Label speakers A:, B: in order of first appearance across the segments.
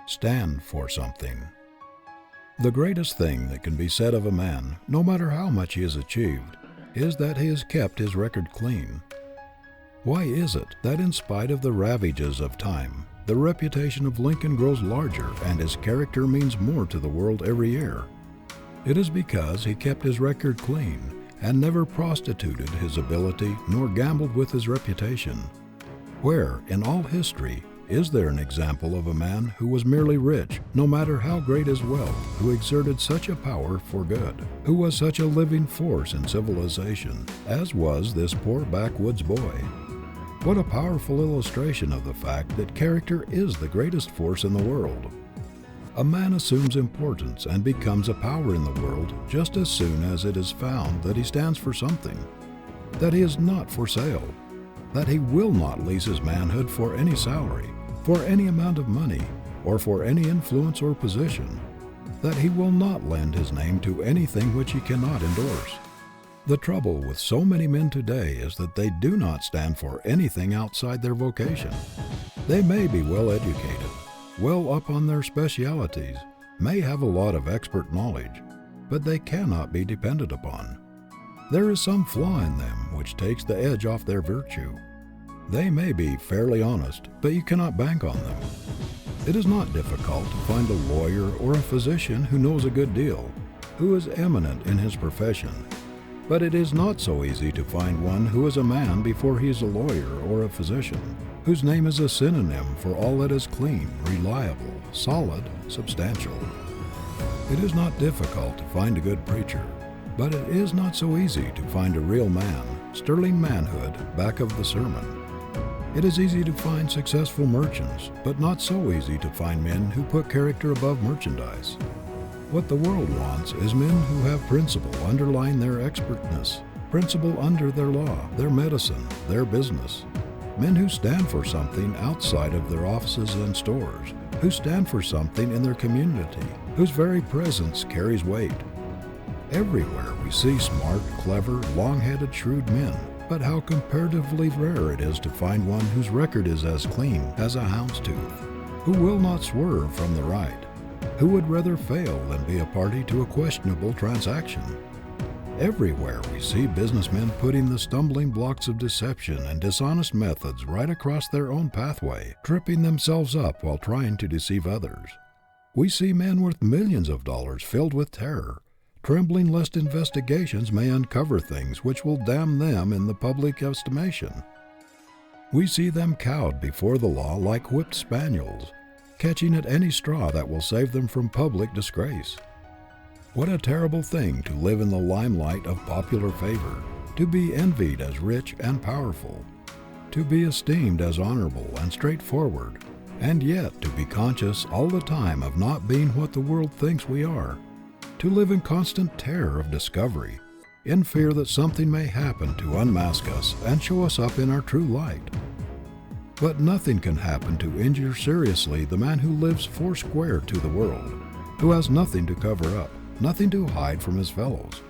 A: Stand for something. The greatest thing that can be said of a man, no matter how much he has achieved, is that he has kept his record clean. Why is it that in spite of the ravages of time, the reputation of Lincoln grows larger and his character means more to the world every year? It is because he kept his record clean and never prostituted his ability nor gambled with his reputation. Where, in all history, is there an example of a man who was merely rich, no matter how great his wealth, who exerted such a power for good, who was such a living force in civilization, as was this poor backwoods boy? What a powerful illustration of the fact that character is the greatest force in the world. A man assumes importance and becomes a power in the world just as soon as it is found that he stands for something, that he is not for sale, that he will not lease his manhood for any salary, for any amount of money, or for any influence or position, that he will not lend his name to anything which he cannot endorse. The trouble with so many men today is that they do not stand for anything outside their vocation. They may be well educated, well up on their specialities, may have a lot of expert knowledge, but they cannot be depended upon. There is some flaw in them which takes the edge off their virtue. They may be fairly honest, but you cannot bank on them. It is not difficult to find a lawyer or a physician who knows a good deal, who is eminent in his profession, but it is not so easy to find one who is a man before he is a lawyer or a physician, whose name is a synonym for all that is clean, reliable, solid, substantial. It is not difficult to find a good preacher, but it is not so easy to find a real man, sterling manhood, back of the sermon. It is easy to find successful merchants, but not so easy to find men who put character above merchandise. What the world wants is men who have principle underlying their expertness, principle under their law, their medicine, their business. Men who stand for something outside of their offices and stores, who stand for something in their community, whose very presence carries weight. Everywhere we see smart, clever, long-headed, shrewd men, but how comparatively rare it is to find one whose record is as clean as a hound's tooth, who will not swerve from the right, who would rather fail than be a party to a questionable transaction. Everywhere we see businessmen putting the stumbling blocks of deception and dishonest methods right across their own pathway, tripping themselves up while trying to deceive others. We see men worth millions of dollars filled with terror, trembling lest investigations may uncover things which will damn them in the public estimation. We see them cowed before the law like whipped spaniels, catching at any straw that will save them from public disgrace. What a terrible thing to live in the limelight of popular favor, to be envied as rich and powerful, to be esteemed as honorable and straightforward, and yet to be conscious all the time of not being what the world thinks we are, to live in constant terror of discovery, in fear that something may happen to unmask us and show us up in our true light. But nothing can happen to injure seriously the man who lives foursquare to the world, who has nothing to cover up, nothing to hide from his fellows,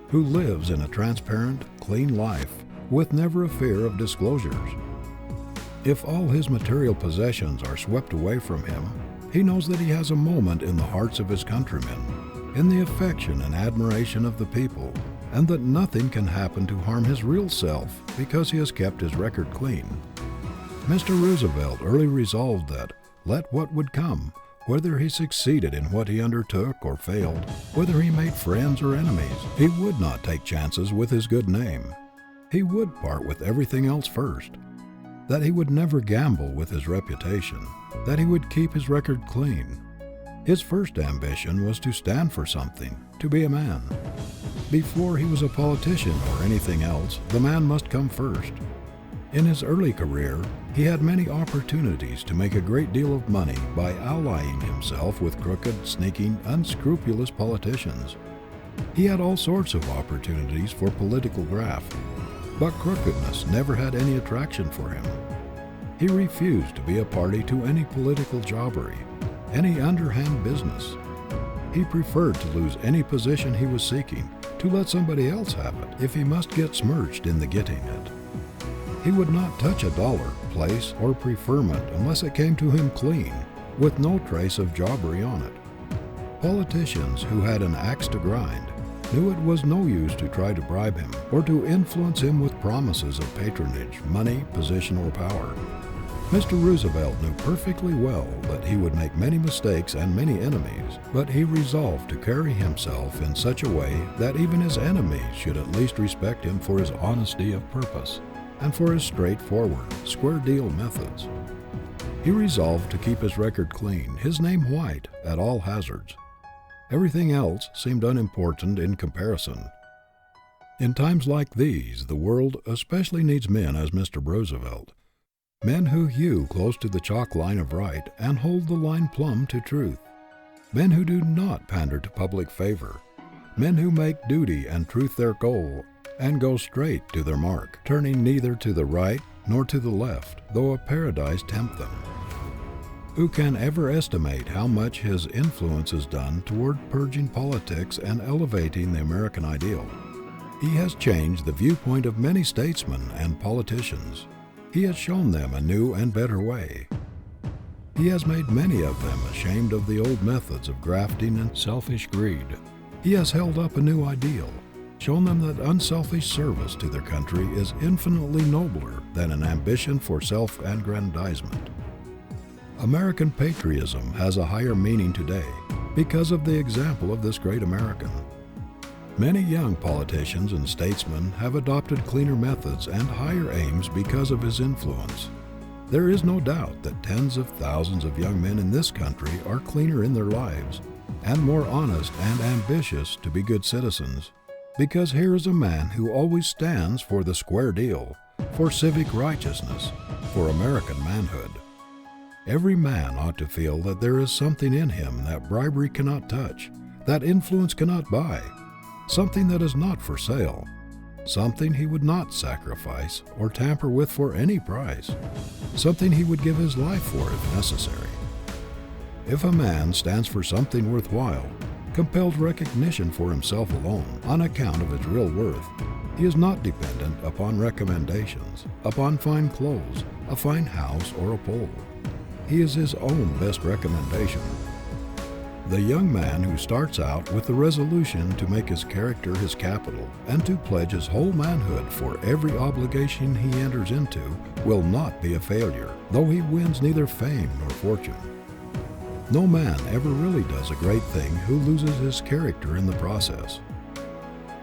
A: who lives in a transparent, clean life with never a fear of disclosures. If all his material possessions are swept away from him, he knows that he has a moment in the hearts of his countrymen, in the affection and admiration of the people, and that nothing can happen to harm his real self because he has kept his record clean. Mr. Roosevelt early resolved that, let what would come, whether he succeeded in what he undertook or failed, whether he made friends or enemies, he would not take chances with his good name. He would part with everything else first. That he would never gamble with his reputation, that he would keep his record clean. His first ambition was to stand for something, to be a man. Before he was a politician or anything else, the man must come first. In his early career, he had many opportunities to make a great deal of money by allying himself with crooked, sneaking, unscrupulous politicians. He had all sorts of opportunities for political graft, but crookedness never had any attraction for him. He refused to be a party to any political jobbery, any underhand business. He preferred to lose any position he was seeking, to let somebody else have it if he must get smirched in the getting it. He would not touch a dollar, place, or preferment unless it came to him clean, with no trace of jobbery on it. Politicians who had an axe to grind knew it was no use to try to bribe him or to influence him with promises of patronage, money, position, or power. Mr. Roosevelt knew perfectly well that he would make many mistakes and many enemies, but he resolved to carry himself in such a way that even his enemies should at least respect him for his honesty of purpose and for his straightforward, square-deal methods. He resolved to keep his record clean, his name white, at all hazards. Everything else seemed unimportant in comparison. In times like these, the world especially needs men as Mr. Roosevelt. Men who hew close to the chalk line of right and hold the line plumb to truth. Men who do not pander to public favor. Men who make duty and truth their goal and go straight to their mark, turning neither to the right nor to the left, though a paradise tempt them. Who can ever estimate how much his influence has done toward purging politics and elevating the American ideal? He has changed the viewpoint of many statesmen and politicians. He has shown them a new and better way. He has made many of them ashamed of the old methods of grafting and selfish greed. He has held up a new ideal, shown them that unselfish service to their country is infinitely nobler than an ambition for self-aggrandizement. American patriotism has a higher meaning today because of the example of this great American. Many young politicians and statesmen have adopted cleaner methods and higher aims because of his influence. There is no doubt that tens of thousands of young men in this country are cleaner in their lives and more honest and ambitious to be good citizens, because here is a man who always stands for the square deal, for civic righteousness, for American manhood. Every man ought to feel that there is something in him that bribery cannot touch, that influence cannot buy, something that is not for sale, something he would not sacrifice or tamper with for any price, something he would give his life for if necessary. If a man stands for something worthwhile, compels recognition for himself alone on account of its real worth, he is not dependent upon recommendations, upon fine clothes, a fine house, or a pole. He is his own best recommendation. The young man who starts out with the resolution to make his character his capital and to pledge his whole manhood for every obligation he enters into will not be a failure, though he wins neither fame nor fortune. No man ever really does a great thing who loses his character in the process.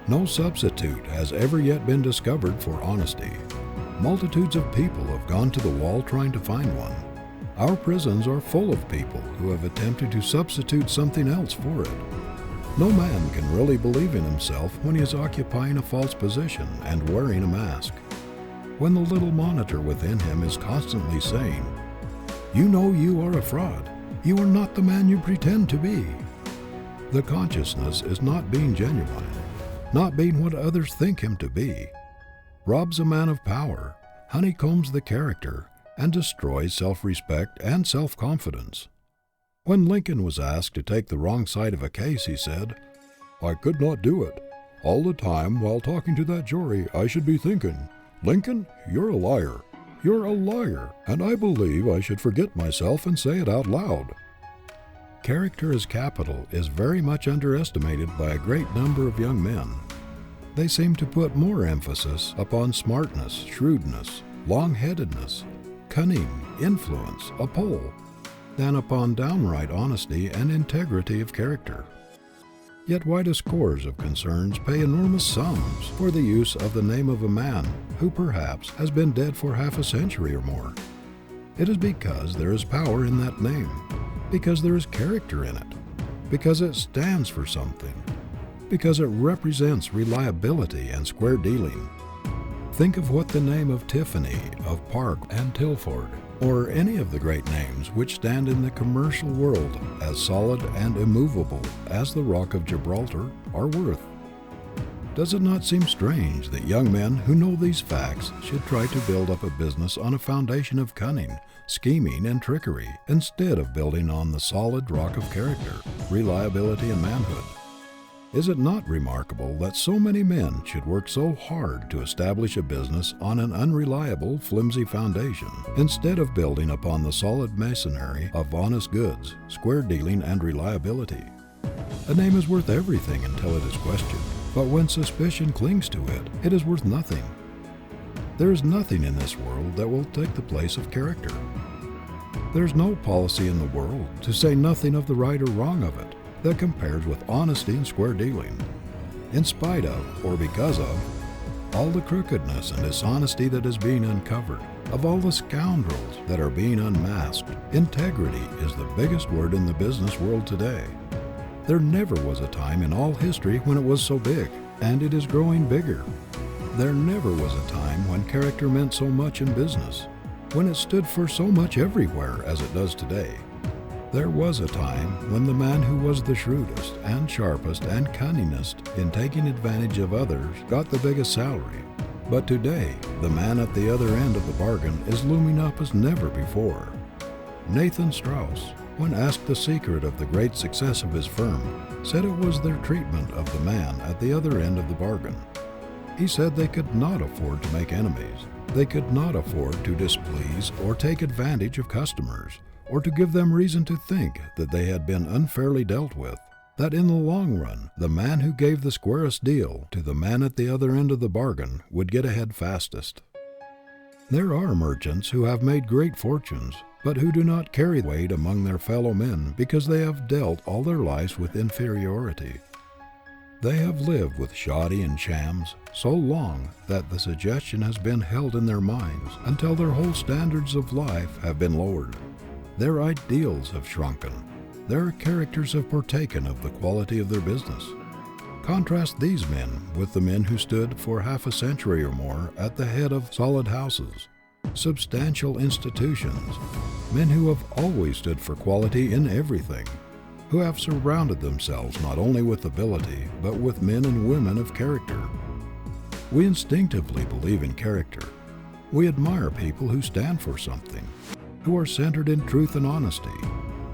A: No substitute has ever yet been discovered for honesty. Multitudes of people have gone to the wall trying to find one. Our prisons are full of people who have attempted to substitute something else for it. No man can really believe in himself when he is occupying a false position and wearing a mask. When the little monitor within him is constantly saying, "You know you are a fraud. You are not the man you pretend to be." The consciousness is not being genuine, not being what others think him to be, robs a man of power, honeycombs the character, and destroys self-respect and self-confidence. When Lincoln was asked to take the wrong side of a case, he said, "I could not do it. All the time while talking to that jury, I should be thinking, 'Lincoln, you're a liar. You're a liar,' and I believe I should forget myself and say it out loud." Character as capital is very much underestimated by a great number of young men. They seem to put more emphasis upon smartness, shrewdness, long-headedness, cunning, influence, a pull, than upon downright honesty and integrity of character. Yet why do scores of concerns pay enormous sums for the use of the name of a man who perhaps has been dead for half a century or more? It is because there is power in that name, because there is character in it, because it stands for something, because it represents reliability and square dealing. Think of what the name of Tiffany, of Park and Tilford, or any of the great names which stand in the commercial world as solid and immovable as the Rock of Gibraltar are worth. Does it not seem strange that young men who know these facts should try to build up a business on a foundation of cunning, scheming, and trickery, instead of building on the solid rock of character, reliability, and manhood? Is it not remarkable that so many men should work so hard to establish a business on an unreliable, flimsy foundation, instead of building upon the solid masonry of honest goods, square dealing, and reliability? A name is worth everything until it is questioned, but when suspicion clings to it, it is worth nothing. There is nothing in this world that will take the place of character. There is no policy in the world, to say nothing of the right or wrong of it, that compares with honesty and square dealing. In spite of, or because of, all the crookedness and dishonesty that is being uncovered, of all the scoundrels that are being unmasked, integrity is the biggest word in the business world today. There never was a time in all history when it was so big, and it is growing bigger. There never was a time when character meant so much in business, when it stood for so much everywhere as it does today. There was a time when the man who was the shrewdest and sharpest and cunningest in taking advantage of others got the biggest salary. But today, the man at the other end of the bargain is looming up as never before. Nathan Strauss, when asked the secret of the great success of his firm, said it was their treatment of the man at the other end of the bargain. He said they could not afford to make enemies. They could not afford to displease or take advantage of customers, or to give them reason to think that they had been unfairly dealt with, that in the long run, the man who gave the squarest deal to the man at the other end of the bargain would get ahead fastest. There are merchants who have made great fortunes, but who do not carry weight among their fellow men because they have dealt all their lives with inferiority. They have lived with shoddy and shams so long that the suggestion has been held in their minds until their whole standards of life have been lowered. Their ideals have shrunken. Their characters have partaken of the quality of their business. Contrast these men with the men who stood for half a century or more at the head of solid houses, substantial institutions, men who have always stood for quality in everything, who have surrounded themselves not only with ability, but with men and women of character. We instinctively believe in character. We admire people who stand for something, who are centered in truth and honesty.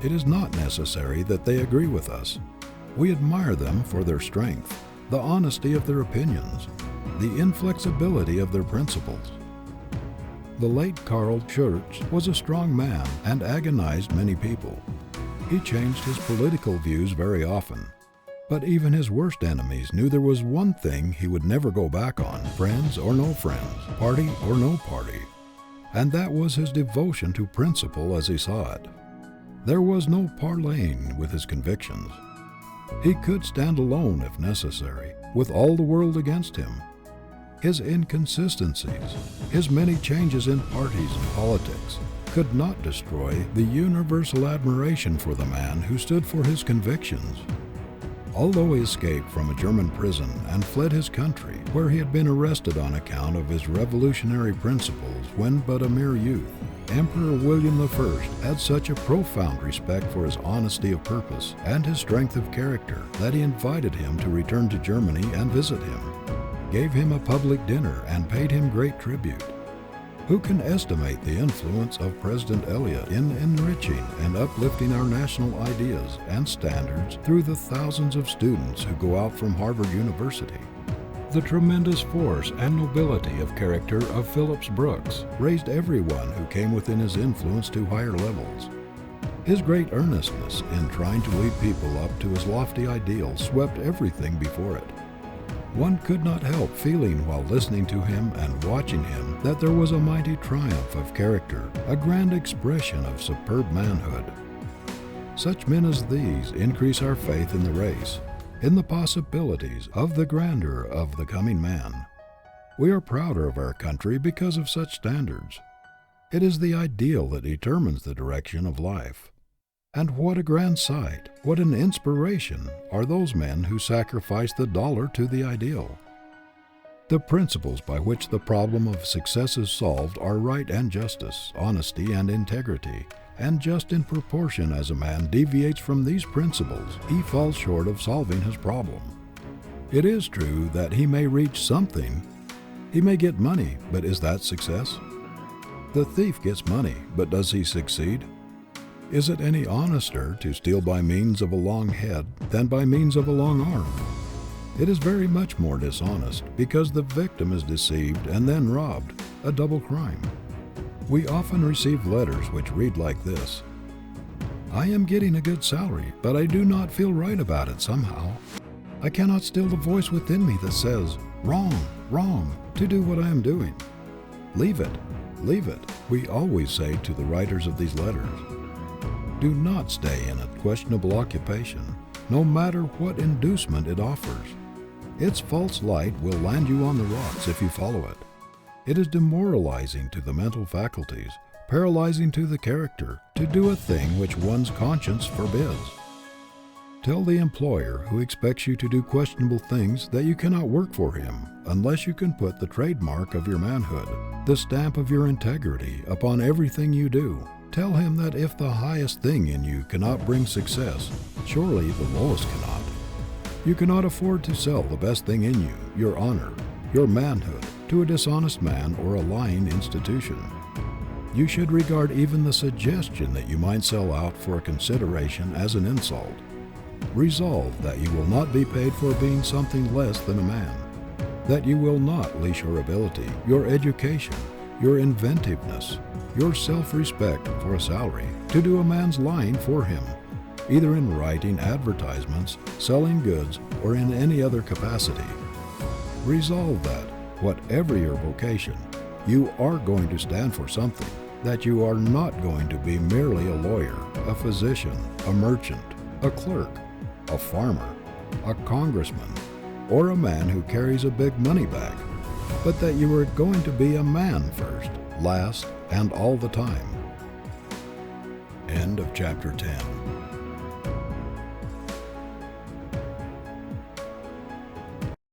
A: It is not necessary that they agree with us. We admire them for their strength, the honesty of their opinions, the inflexibility of their principles. The late Karl Schurz was a strong man and agonized many people. He changed his political views very often, but even his worst enemies knew there was one thing he would never go back on, friends or no friends, party or no party, and that was his devotion to principle as he saw it. There was no parleying with his convictions. He could stand alone if necessary, with all the world against him. His inconsistencies, his many changes in parties and politics, could not destroy the universal admiration for the man who stood for his convictions. Although he escaped from a German prison and fled his country, where he had been arrested on account of his revolutionary principles when but a mere youth, Emperor William I had such a profound respect for his honesty of purpose and his strength of character that he invited him to return to Germany and visit him, gave him a public dinner, and paid him great tribute. Who can estimate the influence of President Eliot in enriching and uplifting our national ideas and standards through the thousands of students who go out from Harvard University? The tremendous force and nobility of character of Phillips Brooks raised everyone who came within his influence to higher levels. His great earnestness in trying to lead people up to his lofty ideals swept everything before it. One could not help feeling while listening to him and watching him that there was a mighty triumph of character, a grand expression of superb manhood. Such men as these increase our faith in the race, in the possibilities of the grandeur of the coming man. We are prouder of our country because of such standards. It is the ideal that determines the direction of life. And what a grand sight, what an inspiration are those men who sacrifice the dollar to the ideal. The principles by which the problem of success is solved are right and justice, honesty and integrity, and just in proportion as a man deviates from these principles, he falls short of solving his problem. It is true that he may reach something. He may get money, but is that success? The thief gets money, but does he succeed? Is it any honester to steal by means of a long head than by means of a long arm? It is very much more dishonest because the victim is deceived and then robbed, a double crime. We often receive letters which read like this: I am getting a good salary, but I do not feel right about it somehow. I cannot still the voice within me that says, wrong, wrong, to do what I am doing. Leave it, we always say to the writers of these letters. Do not stay in a questionable occupation, no matter what inducement it offers. Its false light will land you on the rocks if you follow it. It is demoralizing to the mental faculties, paralyzing to the character, to do a thing which one's conscience forbids. Tell the employer who expects you to do questionable things that you cannot work for him unless you can put the trademark of your manhood, the stamp of your integrity, upon everything you do. Tell him that if the highest thing in you cannot bring success, surely the lowest cannot. You cannot afford to sell the best thing in you, your honor, your manhood, to a dishonest man or a lying institution. You should regard even the suggestion that you might sell out for a consideration as an insult. Resolve that you will not be paid for being something less than a man, that you will not lease your ability, your education, your inventiveness, your self-respect for a salary to do a man's lying for him, either in writing advertisements, selling goods, or in any other capacity. Resolve that, whatever your vocation, you are going to stand for something, that you are not going to be merely a lawyer, a physician, a merchant, a clerk, a farmer, a congressman, or a man who carries a big money bag, but that you are going to be a man first, last, and all the time. End of chapter 10.